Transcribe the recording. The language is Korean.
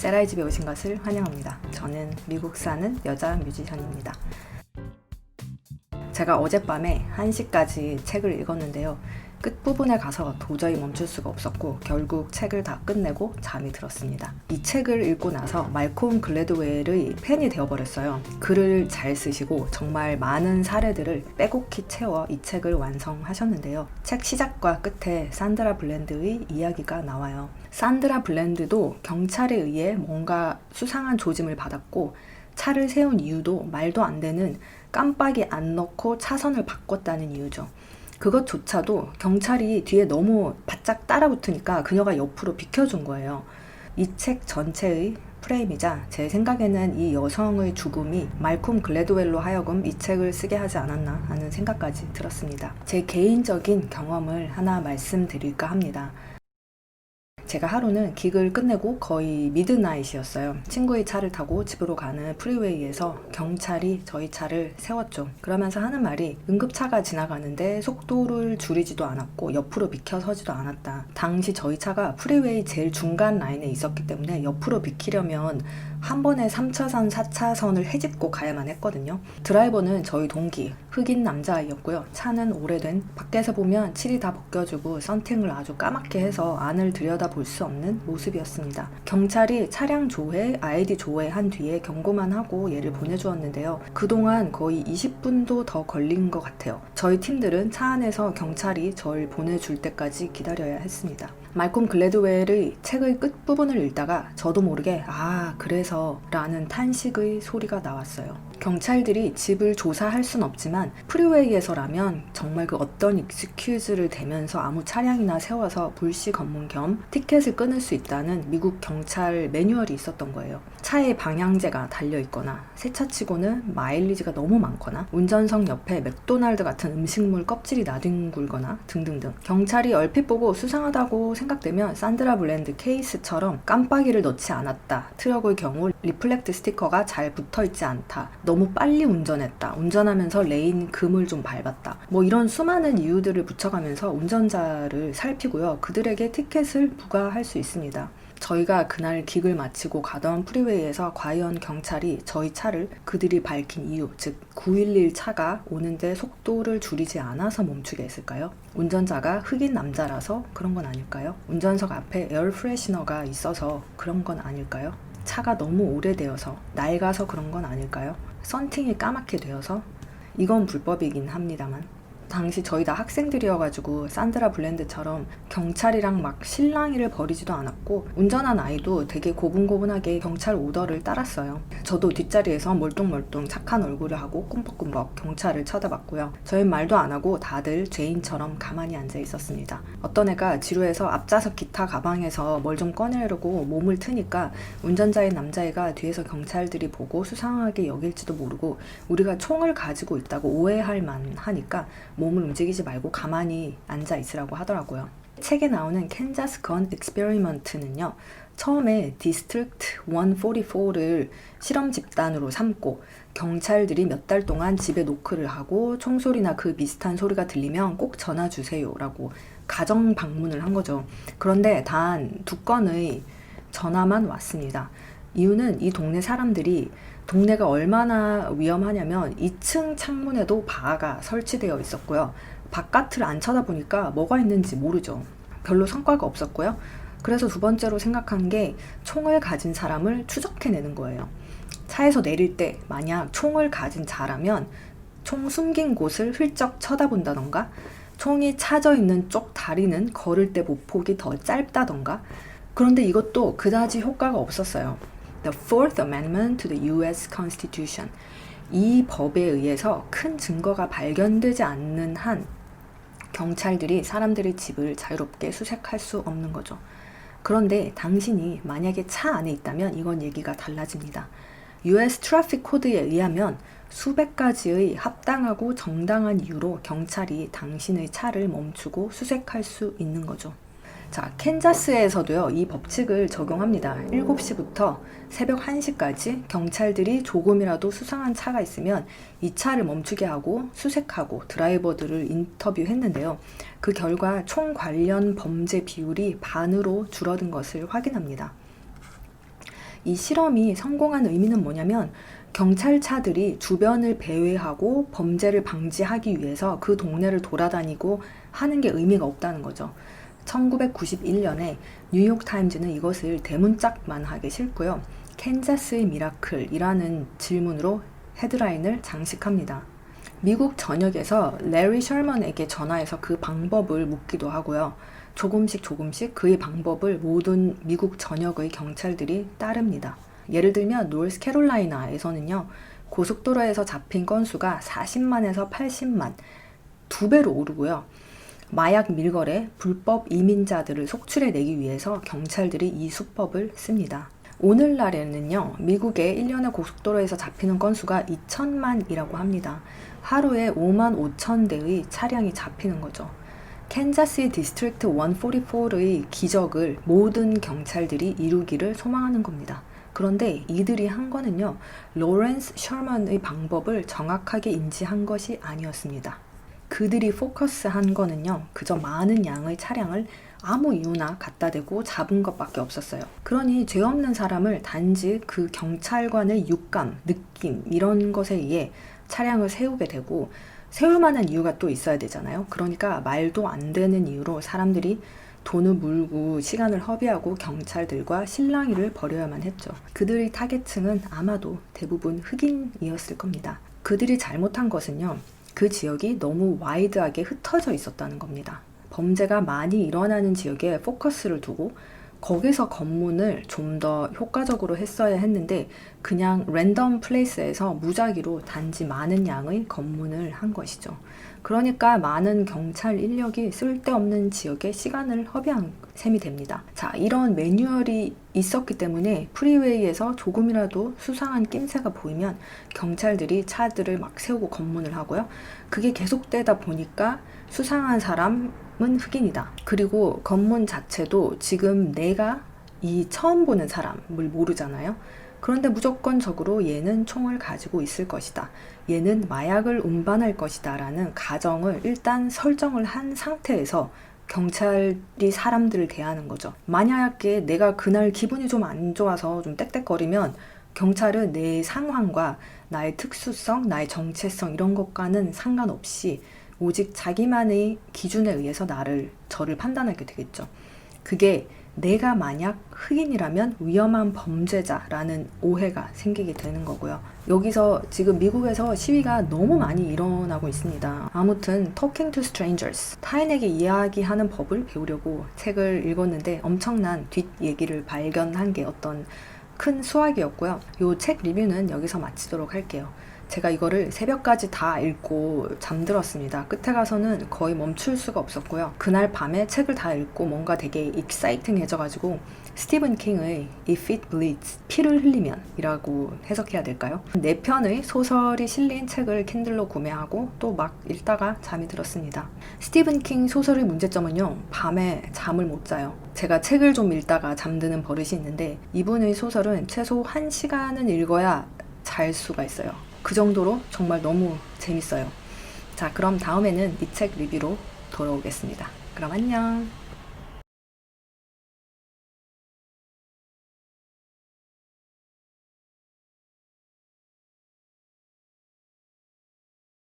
세라의 집에 오신 것을 환영합니다. 저는 미국 사는 여자 뮤지션입니다. 제가 어젯밤에 1시까지 책을 읽었는데요. 끝부분에 가서 도저히 멈출 수가 없었고 결국 책을 다 끝내고 잠이 들었습니다. 이 책을 읽고 나서 말콤 글래드웰의 팬이 되어버렸어요. 글을 잘 쓰시고 정말 많은 사례들을 빼곡히 채워 이 책을 완성하셨는데요. 책 시작과 끝에 산드라 블랜드의 이야기가 나와요. 산드라 블랜드도 경찰에 의해 뭔가 수상한 조짐을 받았고 차를 세운 이유도 말도 안 되는 깜빡이 안 넣고 차선을 바꿨다는 이유죠. 그것조차도 경찰이 뒤에 너무 바짝 따라붙으니까 그녀가 옆으로 비켜준 거예요. 이 책 전체의 프레임이자 제 생각에는 이 여성의 죽음이 말콤 글래드웰로 하여금 이 책을 쓰게 하지 않았나 하는 생각까지 들었습니다. 제 개인적인 경험을 하나 말씀드릴까 합니다. 제가 하루는 기글 끝내고 거의 미드나잇이었어요. 친구의 차를 타고 집으로 가는 프리웨이에서 경찰이 저희 차를 세웠죠. 그러면서 하는 말이 응급차가 지나가는데 속도를 줄이지도 않았고 옆으로 비켜서지도 않았다. 당시 저희 차가 프리웨이 제일 중간 라인에 있었기 때문에 옆으로 비키려면 한 번에 3차선, 4차선을 헤집고 가야만 했거든요. 드라이버는 저희 동기, 흑인 남자아이였고요. 차는 오래된, 밖에서 보면 칠이 다 벗겨지고 썬팅을 아주 까맣게 해서 안을 들여다볼 수 없는 모습이었습니다. 경찰이 차량 조회, 아이디 조회한 뒤에 경고만 하고 얘를 보내주었는데요. 그동안 거의 20분도 더 걸린 것 같아요. 저희 팀들은 차 안에서 경찰이 저를 보내줄 때까지 기다려야 했습니다. 말콤 글래드웰의 책의 끝부분을 읽다가 저도 모르게 그래서 라는 탄식의 소리가 나왔어요. 경찰들이 집을 조사할 순 없지만 프리웨이에서라면 정말 그 어떤 익스큐즈를 대면서 아무 차량이나 세워서 불시 검문 겸 티켓을 끊을 수 있다는 미국 경찰 매뉴얼이 있었던 거예요. 차에 방향제가 달려있거나 새 차치고는 마일리지가 너무 많거나 운전석 옆에 맥도날드 같은 음식물 껍질이 나뒹굴거나 등등등. 경찰이 얼핏 보고 수상하다고 생각되면 산드라 블랜드 케이스처럼 깜빡이를 넣지 않았다. 트럭의 경우 리플렉트 스티커가 잘 붙어있지 않다. 너무 빨리 운전했다. 운전하면서 레인 금을 좀 밟았다. 이런 수많은 이유들을 붙여가면서 운전자를 살피고요. 그들에게 티켓을 부과할 수 있습니다. 저희가 그날 기글 마치고 가던 프리웨이에서 과연 경찰이 저희 차를 그들이 밝힌 이유, 즉 911 차가 오는데 속도를 줄이지 않아서 멈추게 했을까요? 운전자가 흑인 남자라서 그런 건 아닐까요? 운전석 앞에 에어 프레시너가 있어서 그런 건 아닐까요? 차가 너무 오래되어서 낡아서 그런 건 아닐까요? 썬팅이 까맣게 되어서? 이건 불법이긴 합니다만 당시 저희 다 학생들이어가지고 산드라 블랜드처럼 경찰이랑 막 실랑이를 벌이지도 않았고 운전한 아이도 되게 고분고분하게 경찰 오더를 따랐어요. 저도 뒷자리에서 멀뚱멀뚱 착한 얼굴을 하고 꿈벅꿈벅 경찰을 쳐다봤고요. 저희 말도 안 하고 다들 죄인처럼 가만히 앉아 있었습니다. 어떤 애가 지루해서 앞좌석 기타 가방에서 뭘 좀 꺼내려고 몸을 트니까 운전자인 남자애가 뒤에서 경찰들이 보고 수상하게 여길지도 모르고 우리가 총을 가지고 있다고 오해할 만하니까 몸을 움직이지 말고 가만히 앉아 있으라고 하더라고요. 책에 나오는 캔자스 건 익스페리먼트는요. 처음에 디스트릭트 144를 실험 집단으로 삼고 경찰들이 몇 달 동안 집에 노크를 하고 총소리나 그 비슷한 소리가 들리면 꼭 전화 주세요 라고 가정 방문을 한 거죠. 그런데 단 2건의 전화만 왔습니다. 이유는 이 동네 사람들이 동네가 얼마나 위험하냐면 2층 창문에도 바가 설치되어 있었고요. 바깥을 안 쳐다보니까 뭐가 있는지 모르죠. 별로 성과가 없었고요. 그래서 두 번째로 생각한 게 총을 가진 사람을 추적해내는 거예요. 차에서 내릴 때 만약 총을 가진 자라면 총 숨긴 곳을 훌쩍 쳐다본다던가 총이 차져 있는 쪽 다리는 걸을 때 보폭이 더 짧다던가. 그런데 이것도 그다지 효과가 없었어요. The Fourth Amendment to the U.S. Constitution. 이 법에 의해서 큰 증거가 발견되지 않는 한 경찰들이 사람들의 집을 자유롭게 수색할 수 없는 거죠. 그런데 당신이 만약에 차 안에 있다면 이건 얘기가 달라집니다. U.S. 트래픽 코드에 의하면 수백 가지의 합당하고 정당한 이유로 경찰이 당신의 차를 멈추고 수색할 수 있는 거죠. 자, 캔자스에서도요, 이 법칙을 적용합니다. 7시부터 새벽 1시까지 경찰들이 조금이라도 수상한 차가 있으면 이 차를 멈추게 하고 수색하고 드라이버들을 인터뷰했는데요. 그 결과 총 관련 범죄 비율이 반으로 줄어든 것을 확인합니다. 이 실험이 성공한 의미는 뭐냐면 경찰차들이 주변을 배회하고 범죄를 방지하기 위해서 그 동네를 돌아다니고 하는 게 의미가 없다는 거죠. 1991년에 뉴욕타임즈는 이것을 대문짝만하게 싣고요. 캔자스의 미라클이라는 질문으로 헤드라인을 장식합니다. 미국 전역에서 레리 셜먼에게 전화해서 그 방법을 묻기도 하고요. 조금씩 그의 방법을 모든 미국 전역의 경찰들이 따릅니다. 예를 들면 노스캐롤라이나에서는요. 고속도로에서 잡힌 건수가 40만에서 80만, 2배로 오르고요. 마약 밀거래, 불법 이민자들을 속출해내기 위해서 경찰들이 이 수법을 씁니다. 오늘날에는요. 미국의 1년에 고속도로에서 잡히는 건수가 2천만이라고 합니다. 하루에 5만 5천 대의 차량이 잡히는 거죠. 캔자스의 디스트릭트 144의 기적을 모든 경찰들이 이루기를 소망하는 겁니다. 그런데 이들이 한 거는요. 로렌스 셔먼의 방법을 정확하게 인지한 것이 아니었습니다. 그들이 포커스한 거는요. 그저 많은 양의 차량을 아무 이유나 갖다 대고 잡은 것밖에 없었어요. 그러니 죄 없는 사람을 단지 그 경찰관의 육감, 느낌 이런 것에 의해 차량을 세우게 되고 세울 만한 이유가 또 있어야 되잖아요. 그러니까 말도 안 되는 이유로 사람들이 돈을 물고 시간을 허비하고 경찰들과 실랑이를 벌여야만 했죠. 그들의 타겟층은 아마도 대부분 흑인이었을 겁니다. 그들이 잘못한 것은요. 그 지역이 너무 와이드하게 흩어져 있었다는 겁니다. 범죄가 많이 일어나는 지역에 포커스를 두고 거기서 검문을 좀 더 효과적으로 했어야 했는데 그냥 랜덤 플레이스에서 무작위로 단지 많은 양의 검문을 한 것이죠. 그러니까 많은 경찰 인력이 쓸데없는 지역에 시간을 허비한 셈이 됩니다. 자, 이런 매뉴얼이 있었기 때문에 프리웨이에서 조금이라도 수상한 낌새가 보이면 경찰들이 차들을 막 세우고 검문을 하고요. 그게 계속되다 보니까 수상한 사람은 흑인이다. 그리고 검문 자체도 지금 내가 이 처음 보는 사람을 모르잖아요. 그런데 무조건적으로 얘는 총을 가지고 있을 것이다. 얘는 마약을 운반할 것이다. 라는 가정을 일단 설정을 한 상태에서 경찰이 사람들을 대하는 거죠. 만약에 내가 그날 기분이 좀 안 좋아서 좀 떽떽거리면 경찰은 내 상황과 나의 특수성, 나의 정체성 이런 것과는 상관없이 오직 자기만의 기준에 의해서 저를 판단하게 되겠죠. 그게 내가 만약 흑인이라면 위험한 범죄자라는 오해가 생기게 되는 거고요. 여기서 지금 미국에서 시위가 너무 많이 일어나고 있습니다. 아무튼 Talking to Strangers, 타인에게 이야기하는 법을 배우려고 책을 읽었는데 엄청난 뒷얘기를 발견한 게 어떤 큰 수확이었고요. 이 책 리뷰는 여기서 마치도록 할게요. 제가 이거를 새벽까지 다 읽고 잠들었습니다. 끝에 가서는 거의 멈출 수가 없었고요. 그날 밤에 책을 다 읽고 뭔가 되게 익사이팅해져가지고 스티븐 킹의 If It Bleeds, 피를 흘리면 이라고 해석해야 될까요? 4편의 소설이 실린 책을 kindle로 구매하고 또 막 읽다가 잠이 들었습니다. 스티븐 킹 소설의 문제점은요. 밤에 잠을 못 자요. 제가 책을 좀 읽다가 잠드는 버릇이 있는데 이분의 소설은 최소 1시간은 읽어야 잘 수가 있어요. 그 정도로 정말 너무 재밌어요. 자, 그럼 다음에는 이 책 리뷰로 돌아오겠습니다. 그럼 안녕.